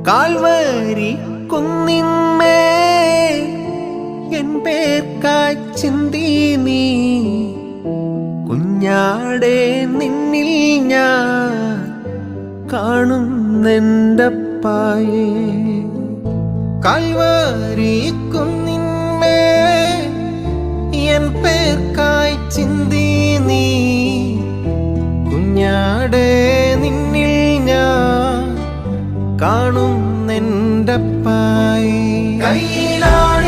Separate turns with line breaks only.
Calvary കുന്നിന്മേൽ N പേർക്കായി ചിന്തി നീ കുഞ്ഞാടേ നിന്നിൽ ഞാൻ കാണുന്നെൻ്റപ്പായേ. കാൽവരി കുന്നിന്മേൽ എൻ പേർക്കായി ചിന്തി നീ കുഞ്ഞാടേ നിന്നിൽ ഞാൻ കാണുന്നെൻ്റപ്പായേ. കയ്യിലാണ്